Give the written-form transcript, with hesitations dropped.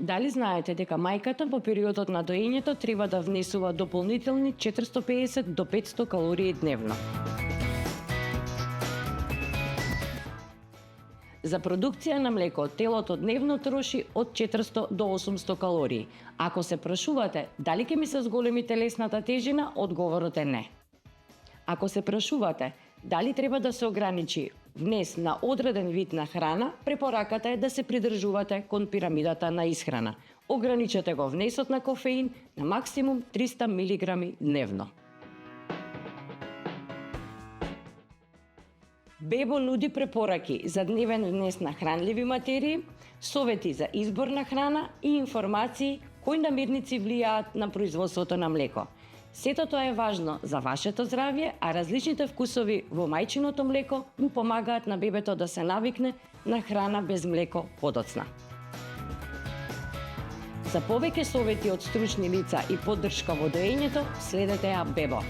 Дали знаете дека мајката во периодот на доењето треба да внесува дополнителни 450 до 500 калории дневно? За продукција на млеко телото дневно троши од 400 до 800 калории. Ако се прашувате дали ќе ми се зголеми телесната тежина, одговорот е не. Ако се прашувате дали треба да се ограничи внес на одреден вид на храна, препораката е да се придржувате кон пирамидата на исхрана. Ограничете го внесот на кофеин на максимум 300 мг дневно. Бебо нуди препораки за дневен внес на хранливи материи, совети за избор на храна и информации кои намирници влијаат на производството на млеко. Сето тоа е важно за вашето здравје, а различните вкусови во мајчиното млеко му помагаат на бебето да се навикне на храна без млеко подоцна. За повеќе совети од стручни лица и поддршка во доењето, следете ја Бебо.